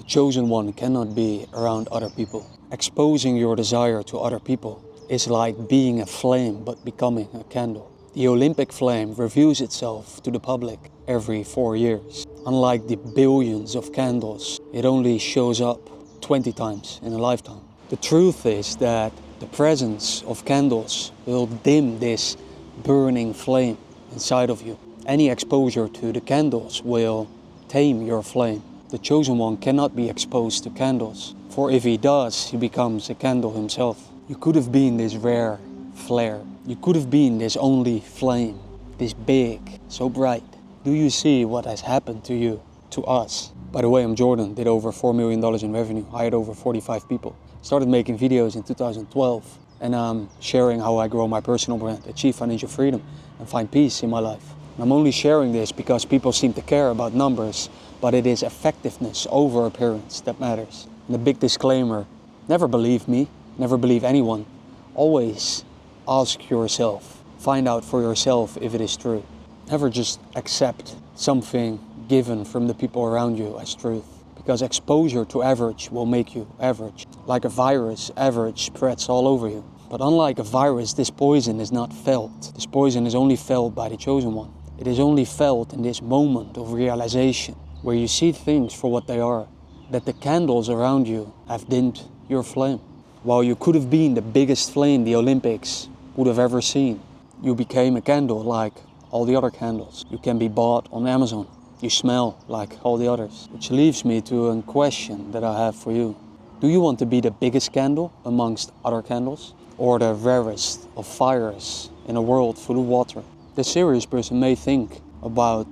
chosen one cannot be around other people. Exposing your desire to other people is like being a flame but becoming a candle. The Olympic flame reveals itself to the public every 4 years. Unlike the billions of candles, it only shows up 20 times in a lifetime. The truth is that the presence of candles will dim this burning flame inside of you. Any exposure to the candles will tame your flame. The chosen one cannot be exposed to candles, for if he does, he becomes a candle himself. You could have been this rare flare. You could have been this only flame, this big, so bright. Do you see what has happened to you, to us? By the way, I'm Jordan, did over $4 million in revenue, hired over 45 people. Started making videos in 2012, and I'm sharing how I grow my personal brand, achieve financial freedom, and find peace in my life. And I'm only sharing this because people seem to care about numbers, but it is effectiveness over appearance that matters. And a big disclaimer, never believe me, never believe anyone. Always ask yourself, find out for yourself if it is true. Never just accept something given from the people around you as truth. Because exposure to average will make you average. Like a virus, average spreads all over you. But unlike a virus, this poison is not felt. This poison is only felt by the chosen one. It is only felt in this moment of realization, where you see things for what they are. That the candles around you have dimmed your flame. While you could have been the biggest flame the Olympics would have ever seen, you became a candle like all the other candles. You can be bought on Amazon. You smell like all the others. Which leaves me to a question that I have for you. Do you want to be the biggest candle amongst other candles? Or the rarest of fires in a world full of water? The serious person may think about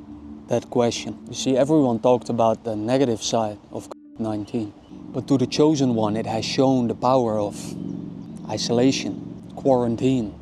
that question. You see, everyone talked about the negative side of COVID-19. But to the chosen one, it has shown the power of isolation, quarantine,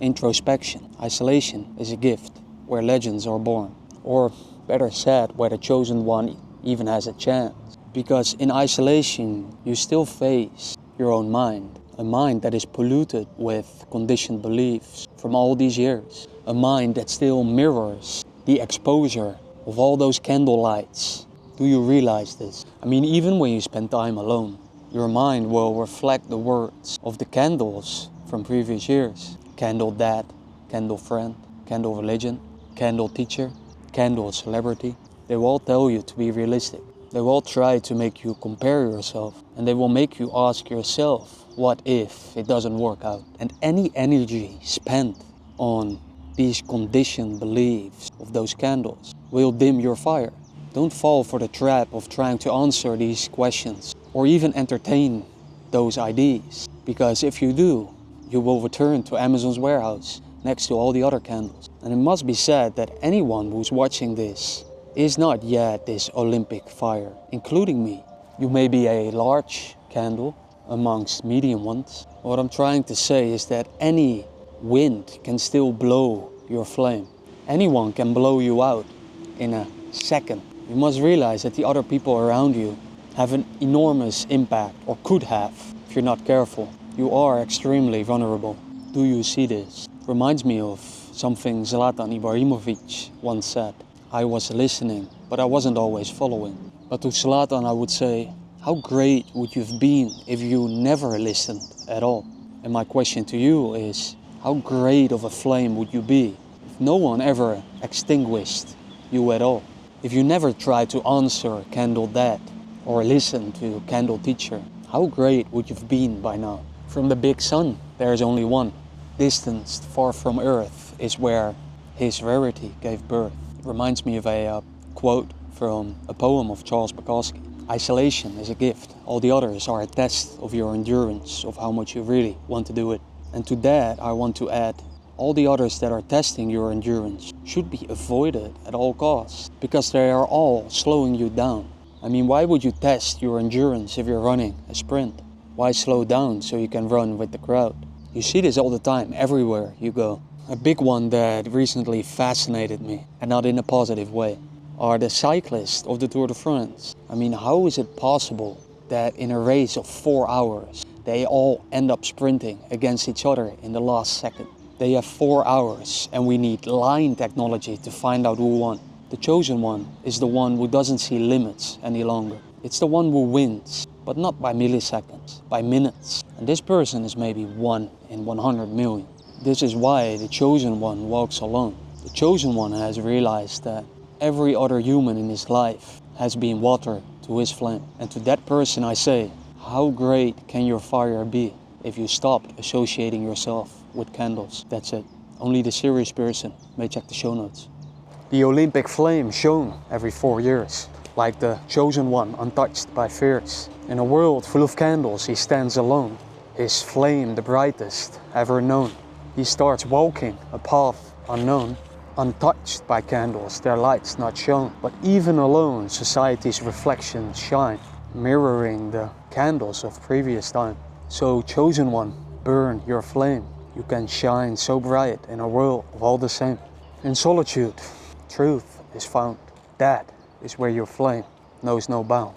introspection. Isolation is a gift where legends are born. Or better said, where the chosen one even has a chance. Because in isolation, you still face your own mind. A mind that is polluted with conditioned beliefs from all these years. A mind that still mirrors the exposure of all those candle lights. Do you realize this? I mean, even when you spend time alone, your mind will reflect the words of the candles from previous years. Candle dad, candle friend, candle religion, candle teacher, candle celebrity. They will all tell you to be realistic. They will try to make you compare yourself, and they will make you ask yourself, what if it doesn't work out? And any energy spent on these conditioned beliefs of those candles will dim your fire. Don't fall for the trap of trying to answer these questions or even entertain those ideas. Because if you do, you will return to Amazon's warehouse next to all the other candles. And it must be said that anyone who's watching this is not yet this Olympic fire, including me. You may be a large candle amongst medium ones. What I'm trying to say is that any wind can still blow your flame. Anyone can blow you out in a second. You must realize that the other people around you have an enormous impact, or could have, if you're not careful. You are extremely vulnerable. Do you see this? Reminds me of something Zlatan Ibrahimovic once said. I was listening, but I wasn't always following. But to Zlatan I would say, how great would you have been if you never listened at all? And my question to you is, how great of a flame would you be if no one ever extinguished you at all? If you never tried to answer Candle Dad or listen to Candle Teacher, how great would you have been by now? From the big sun, there is only one. Distanced far from Earth is where his rarity gave birth. It reminds me of a quote from a poem of Charles Bukowski. Isolation is a gift. All the others are a test of your endurance, of how much you really want to do it. And to that, I want to add, all the others that are testing your endurance should be avoided at all costs, because they are all slowing you down. I mean, why would you test your endurance if you're running a sprint? Why slow down so you can run with the crowd? You see this all the time, everywhere you go. A big one that recently fascinated me, and not in a positive way, are the cyclists of the Tour de France. I mean, how is it possible that in a race of 4 hours, they all end up sprinting against each other in the last second? They have 4 hours, and we need line technology to find out who won. The chosen one is the one who doesn't see limits any longer. It's the one who wins, but not by milliseconds, by minutes. And this person is maybe 1 in 100 million. This is why the chosen one walks alone. The chosen one has realized that every other human in his life has been water to his flame. And to that person I say, how great can your fire be if you stopped associating yourself with candles? That's it. Only the serious person may check the show notes. The Olympic flame shone every 4 years, like the chosen one untouched by fears. In a world full of candles, he stands alone, his flame the brightest ever known. He starts walking a path unknown, untouched by candles, their lights not shown. But even alone, society's reflections shine, mirroring the candles of previous time. So chosen one, burn your flame. You can shine so bright in a world of all the same. In solitude, truth is found. That is where your flame knows no bound.